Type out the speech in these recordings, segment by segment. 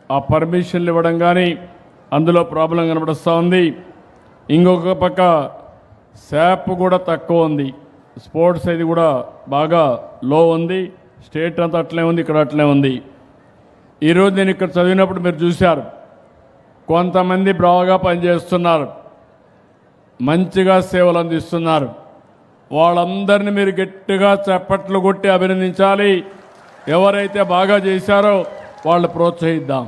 ఆ పర్మిషన్లు ఇవ్వడం కానీ అందులో ప్రాబ్లం కనబడుస్తూ ఉంది. ఇంకొక పక్క శాప్ కూడా తక్కువ ఉంది, స్పోర్ట్స్ ఇది కూడా బాగా లో ఉంది. స్టేట్ అంతా అట్లే ఉంది, ఇక్కడ అట్లే ఉంది. ఈరోజు నేను ఇక్కడ చదివినప్పుడు మీరు చూశారు, కొంతమంది బాగా పనిచేస్తున్నారు, మంచిగా సేవలు అందిస్తున్నారు. వాళ్ళందరినీ మీరు గట్టిగా చప్పట్లు కొట్టి అభినందించాలి. ఎవరైతే బాగా చేశారో వాళ్ళు ప్రోత్సహిద్దాం.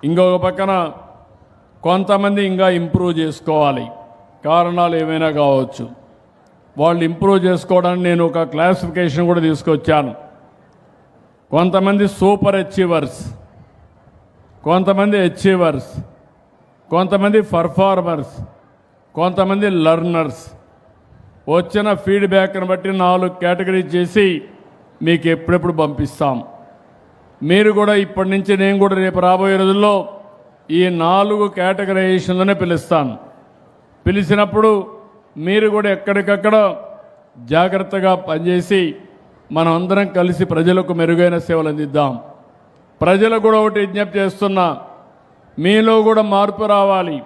ఇంకొక పక్కన కొంతమంది ఇంకా ఇంప్రూవ్ చేసుకోవాలి, కారణాలు ఏమైనా కావచ్చు. వాళ్ళు ఇంప్రూవ్ చేసుకోవడానికి నేను ఒక క్లాసిఫికేషన్ కూడా తీసుకొచ్చాను. కొంతమంది సూపర్ అచీవర్స్, కొంతమంది అచీవర్స్, కొంతమంది పర్ఫార్మర్స్, కొంతమంది లర్నర్స్. వచ్చిన ఫీడ్బ్యాక్ని బట్టి 4 కేటగిరీ చేసి మీకు ఎప్పుడెప్పుడు పంపిస్తాం. మీరు కూడా ఇప్పటి నుంచి, నేను కూడా రేపు రాబోయే రోజుల్లో ఈ 4 కేటగరైజేషన్లోనే పిలుస్తాను. పిలిచినప్పుడు మీరు కూడా ఎక్కడికక్కడ జాగ్రత్తగా పనిచేసి మనం అందరం కలిసి ప్రజలకు మెరుగైన సేవలు అందిద్దాం. ప్రజలకు కూడా ఒకటి విజ్ఞప్తి చేస్తున్నా, మీలో కూడా మార్పు రావాలి.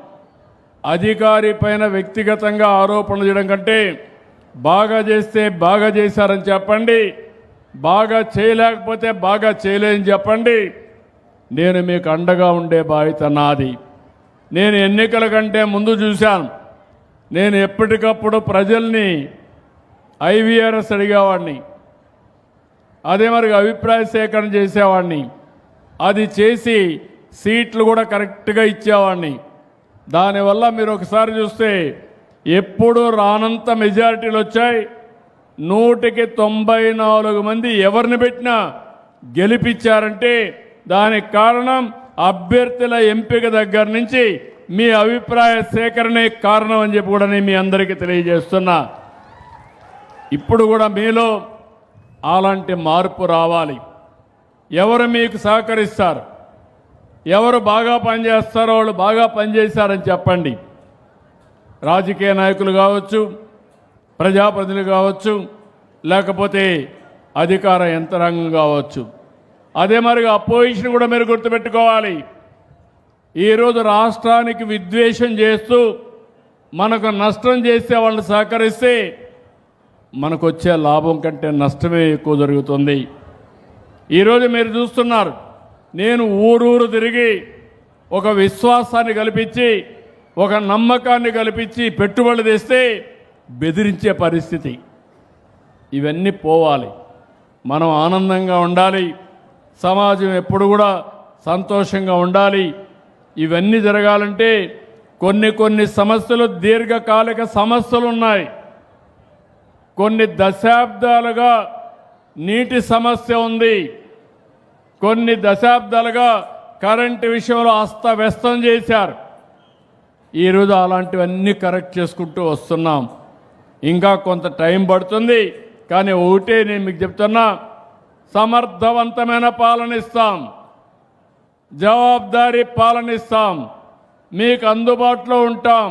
అధికారి పైన వ్యక్తిగతంగా ఆరోపణలు చేయడం కంటే బాగా చేస్తే బాగా చేశారని చెప్పండి, బాగా చేయలేకపోతే బాగా చేయలేదని చెప్పండి. నేను మీకు అండగా ఉండే బాధ్యత నాది. నేను ఎన్నికల కంటే ముందు చూశాను, నేను ఎప్పటికప్పుడు ప్రజల్ని IVRS అడిగేవాడిని, అదే మరి అభిప్రాయ సేకరణ చేసేవాడిని, అది చేసి సీట్లు కూడా కరెక్ట్గా ఇచ్చేవాడిని. దానివల్ల మీరు ఒకసారి చూస్తే ఎప్పుడు రానంత మెజారిటీలు వచ్చాయి. 100కి 94 మంది ఎవరిని పెట్టినా గెలిపించారంటే దానికి కారణం అభ్యర్థుల ఎంపిక దగ్గర నుంచి మీ అభిప్రాయ సేకరణే కారణం అని చెప్పి కూడా నేను మీ అందరికీ తెలియజేస్తున్నా. ఇప్పుడు కూడా మీలో అలాంటి మార్పు రావాలి. ఎవరు మీకు సహకరిస్తారు, ఎవరు బాగా పనిచేస్తారో వాళ్ళు బాగా పనిచేశారని చెప్పండి. రాజకీయ నాయకులు కావచ్చు, ప్రజాప్రతినిధులు కావచ్చు, లేకపోతే అధికార యంత్రాంగం కావచ్చు. అదే మరిగా అపోజిషన్ కూడా మీరు గుర్తుపెట్టుకోవాలి. ఈరోజు రాష్ట్రానికి విద్వేషం చేస్తూ మనకు నష్టం చేసే వాళ్ళని సహకరిస్తే మనకు వచ్చే లాభం కంటే నష్టమే ఎక్కువ జరుగుతుంది. ఈరోజు మీరు చూస్తున్నారు, నేను ఊరూరు తిరిగి ఒక విశ్వాసాన్ని కల్పించి, ఒక నమ్మకాన్ని కల్పించి పెట్టుబడులు తెస్తే బెదిరించే పరిస్థితి. ఇవన్నీ పోవాలి. మనం ఆనందంగా ఉండాలి, సమాజం ఎప్పుడు కూడా సంతోషంగా ఉండాలి. ఇవన్నీ జరగాలంటే కొన్ని సమస్యలు దీర్ఘకాలిక సమస్యలు ఉన్నాయి. కొన్ని దశాబ్దాలుగా నీటి సమస్య ఉంది, కొన్ని దశాబ్దాలుగా కరెంటు విషయంలో అస్తవ్యస్తం చేశారు. ఈరోజు అలాంటివన్నీ కరెక్ట్ చేసుకుంటూ వస్తున్నాం. ఇంకా కొంత టైం పడుతుంది, కానీ ఒకటే నేను మీకు చెప్తున్నా, సమర్థవంతమైన పాలన ఇస్తాం, జవాబుదారీ పాలన ఇస్తాం, మీకు అందుబాటులో ఉంటాం.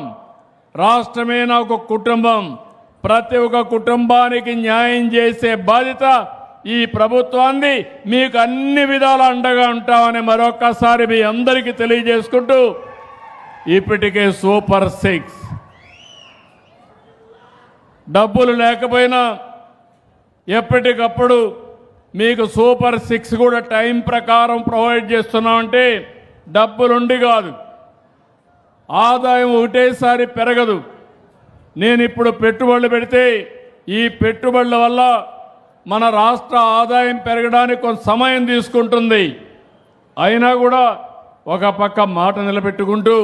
రాష్ట్రమే నాకు కుటుంబం, ప్రతి ఒక్క కుటుంబానికి న్యాయం చేసే బాధ్యత ఈ ప్రభుత్వాన్ని, మీకు అన్ని విధాల అండగా ఉంటామని మరొక్కసారి మీ అందరికీ తెలియజేసుకుంటూ, ఇప్పటికే సూపర్ 6 డబ్బులు లేకపోయినా ఎప్పటికప్పుడు మీకు సూపర్ 6 కూడా టైం ప్రకారం ప్రొవైడ్ చేస్తున్నామంటే డబ్బులుండి కాదు, ఆదాయం ఒకటేసారి పెరగదు. నేను ఇప్పుడు పెట్టుబడులు పెడితే ఈ పెట్టుబడుల వల్ల మన రాష్ట్ర ఆదాయం పెరగడానికి కొంత సమయం తీసుకుంటుంది. అయినా కూడా ఒక పక్క మాట నిలబెట్టుకుంటూ,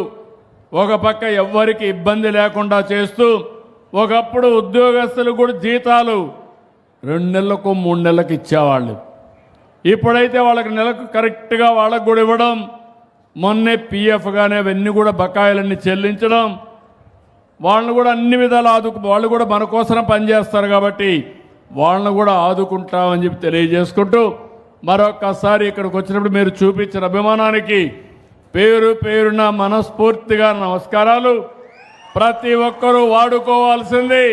ఒక పక్క ఎవ్వరికి ఇబ్బంది లేకుండా చేస్తూ, ఒకప్పుడు ఉద్యోగస్తులు కూడా జీతాలు 2 నెలలకు 3 నెలలకు ఇచ్చేవాళ్ళు. ఇప్పుడైతే వాళ్ళకి నెలకు కరెక్ట్గా వాళ్ళకు కూడా ఇవ్వడం, మొన్నే PF కానీ అవన్నీ కూడా బకాయిలన్నీ చెల్లించడం, వాళ్ళని కూడా అన్ని విధాలు వాళ్ళు కూడా మన కోసం పనిచేస్తారు కాబట్టి వాళ్ళని కూడా ఆదుకుంటామని చెప్పి తెలియజేసుకుంటూ, మరొక్కసారి ఇక్కడికి వచ్చినప్పుడు మీరు చూపించిన అభిమానానికి పేరు పేరున మనస్ఫూర్తిగా నమస్కారాలు. ప్రతి ఒక్కరూ వాడుకోవాల్సింది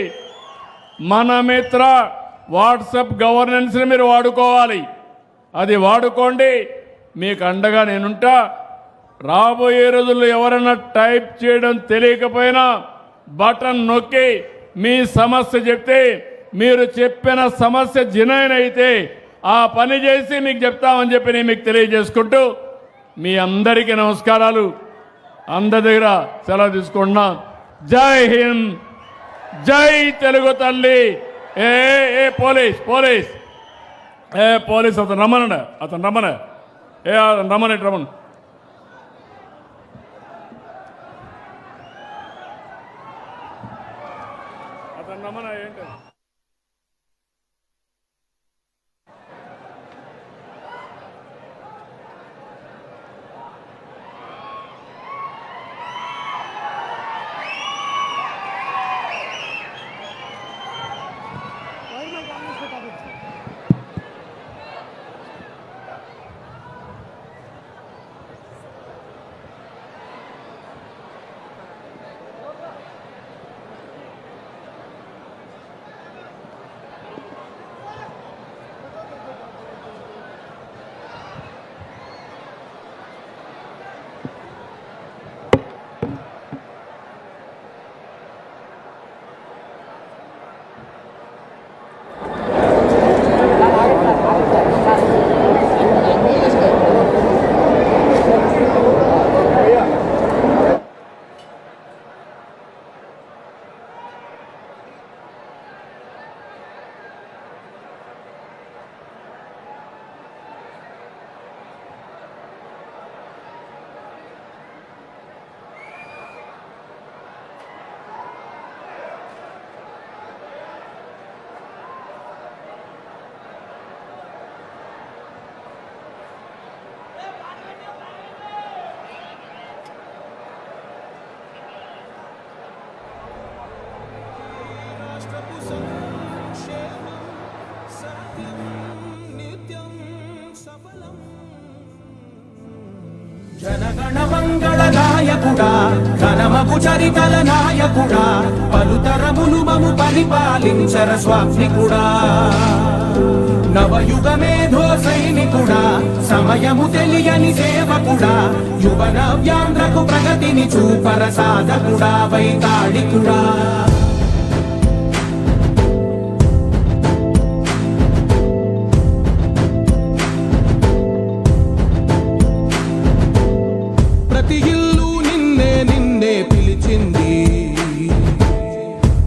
మన మిత్ర వాట్సాప్ గవర్నెన్స్ని మీరు వాడుకోవాలి. అది వాడుకోండి, మీకు అండగా నేనుంటా. రాబోయే రోజుల్లో ఎవరైనా టైప్ చేయడం తెలియకపోయినా బటన్ నొక్కి మీ సమస్య చెప్తే, మీరు చెప్పిన సమస్య జినైన్ అయితే ఆ పని చేసి మీకు చెప్తామని చెప్పి నేను మీకు తెలియజేసుకుంటూ మీ అందరికీ నమస్కారాలు. అందరి దగ్గర సెలవు తీసుకుంటున్నా. జై హింద్, జై తెలుగు తల్లి. ఏ ఏ పోలీస్ పోలీస్ ఏ పోలీస్ అతను రమ్మనండి, అతను రమ్మన, ఏ అతను రమ్మనండి, రమ్మను. అతను రమ్మన. ఏంటి జనగణ మంగళ నాయకుడా, ఘనమగు చరితల నాయకుడా, పలుతరములు మము పరిపాలించర స్వామికుడా. నవయుగ మేధో సైనికుడా, సమయము తెలియని సేవకుడా, యువ నవ్యాంధ్రకు ప్రగతిని చూపర సాధకుడా, వైతాళికుడా. ప్రతి ఇల్లు నిన్నే నిన్నే పిలిచింది,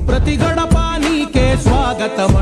ప్రతి గడప నీకే స్వాగతం.